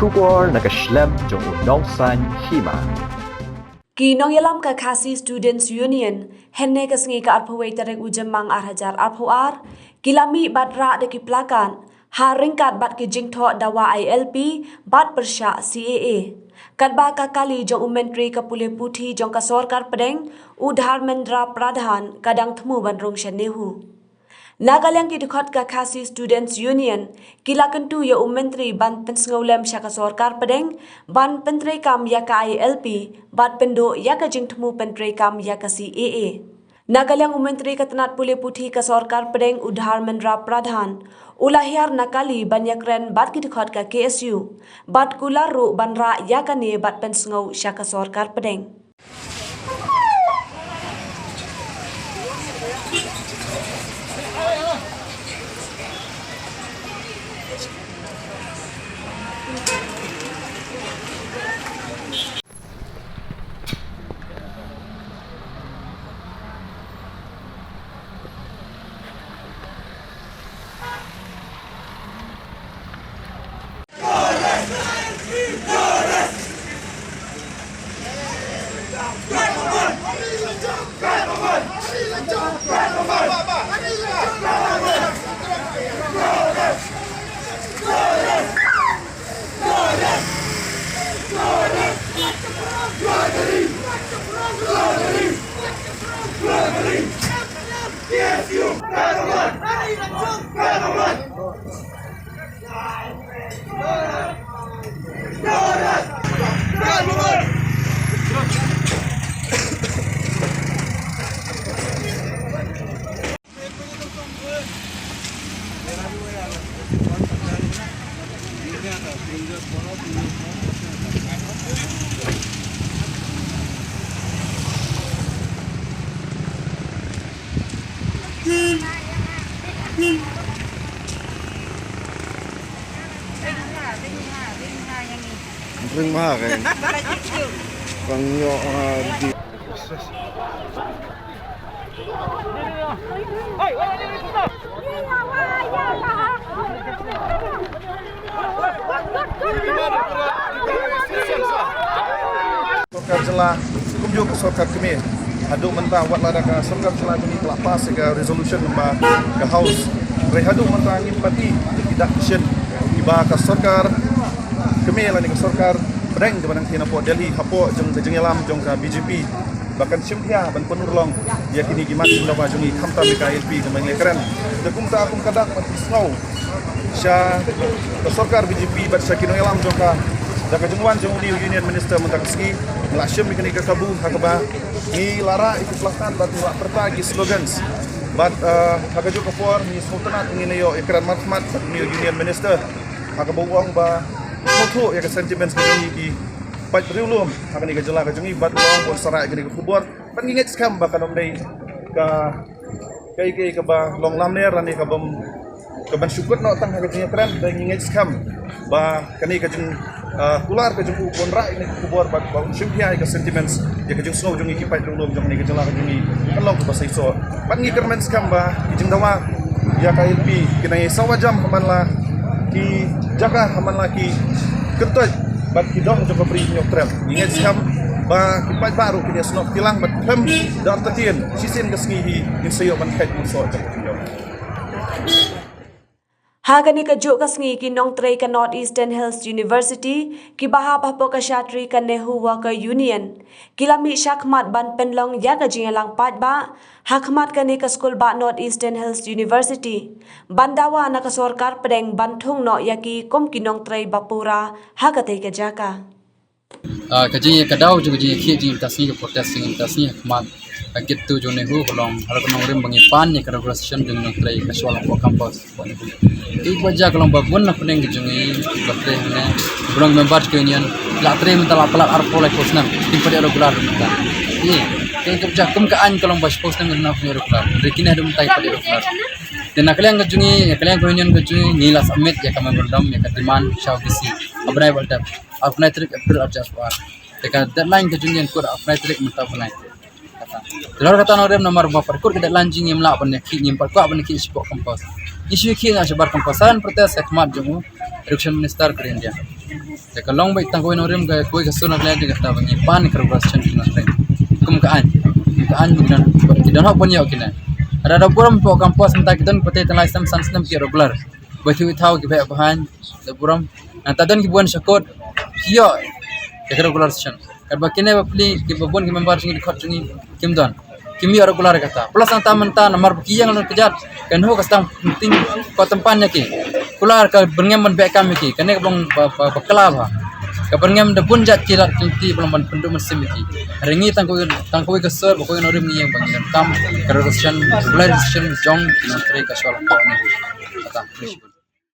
Shubor nakaslem jong unongsan hima. Kinong yalam ka Khasi Students Union henne ka sngi ka arphawai tarek ujamang arhajar arphawar kilami badra de kiplakan haringkat bat ki jingtho dawa ILP bat persya CAA kadba ka kali jong umentri ka pule puthi jong ka sarkar pedeng udhar mendra pradhan kadang thmu bandrong shanehu Nagalang ki dikhot ka Khasi Students Union kilakan tu ya umentri ban pensngolem syaka sarkar pedeng ban pentre kam ya ka ILP bat pendo ya ka jingthmu pentre kam ya ka CAA Nagalang umentri ka tanat pule puthi ka sarkar pedeng udhar mendra pradhan ulahiar nakali banyakren bat ki dikhot ka KSU bat kularu banra ya ka ne bat pensngau syaka sarkar pedeng Ring mahal kan? Bang yo di. Sorkar jelah, kumjuk ke sorkar kami. Haduk mentah buat ladang ke sorkar jelah kami telah pas ke resolution nombor ke house. Rehaduk mentah angin pati tidak action iba ke sorkar kami lah ni ke sorkar pedeng di Padang Tina Port Delhi hapo jeng yalam jong ke BJP bahkan simpia ban penurlong dia kini gimat dawa jongi khamta BKLP kemang lekeren dekum ta akum kadak pati snow sya ke sorkar BJP bat sakino yalam jong ka daga jengwan jong union minister mentakski melashim kini ke kabu hakaba ni lara ikut pelaksanaan bat mulak pertagi slogans bat hakajo ke for ni sultanat ngine yo ikran marhmat ni union minister hakaba uang ba foto ya ke sentiments ke jongi ki pat riulum akan ni gejala ke jongi bat uang bon sarai ke kubur pan nginget skam ba kanom dei ka kai ke ba long lamner ani ka bom ke ban syukur no tang ke kran dei nginget skam ba kani ke jeng kular ke jeng bon rai ni kubur bat ba syumpia ke sentiments ya ke jeng snow jongi ki pat riulum jong ni gejala ke jongi kalong ke basai so pan ngi kermen skam ba jeng dawa ya ka LP kena sawajam kamanlah ki jaga haman laki ketoj bat kidong joko beri nyoktrem ingat siam ba kipat baru kini snok tilang bat hem dar tatien sisin kesngihi insayo man kait muso joko Hagani ka jo kasngi ki nong trei ka North Eastern Hills University ki baha bapo ka shatri ka Nehu wa ka Union kilami shakmat ban penlong ya ka jingalang pat ba hakmat ka ne ka school ba North Eastern Hills University bandawa na ka sarkar pedeng banthung no ya ki kom ki nong trei bapura hagate ka jaka kaji kadau jo ji khiji tasni ko protesting tasni hakmat akit tu jo Nehu kolong hal ko rem bangi pan ni ka regulation jong nong trei ka swal ko campus एक बजा कलम बाबुन ना पुनेंग जुंगी बत्रे ने बुरंग मेंबर्स के यूनियन लात्रे में तला पलक आर पोला पोस्टन तीन पर रेगुलर होता ये कहीं कब जा कम का आन कलम बस पोस्टन ना पुने रेगुलर लेकिन है डूम ताई पर रेगुलर ते नकलियांग जुंगी नकलियांग को यूनियन को जुंगी नीला समिट या कम बंदम या कदिमान शाव किसी अपने बल्टा अपने तरीके अप्रैल अर्जास पार ते का डेडलाइन के जुंगी को अपने तरीके मत अपने Telur kata norem nomor baper kur kita launching yang melak apne ki nyimpat ko apne ki sport campus isu ki nga sebar kampasan protes hikmat jumu election minister ke India Ya kalong baik tangkoi norim ga koi ka suna kala diga ta bangi pan kerubasian kina tren kaan bukan tidak nak punya kina ada buram po kampus mentak kita pete tanai sam sansnam ki regular baju itau ki baik bahan da buram tadan ki buan syakot kio ya regular session karba kene bapli ki babon ki member singi khot singi kimdon kimi regular kata plus anta menta nomor bukiyang lan kejat kan ho kastam penting ko tempannya ki kular ka berngem ban baik kami ki kene belum bakala ba kabarngam da bunjat kilat kinti belum ban penduk mesim ki ringi tangkoi kesor pokoi norim ni yang banginan tam kerosyan regular session jong kinantri kasual ko ni kata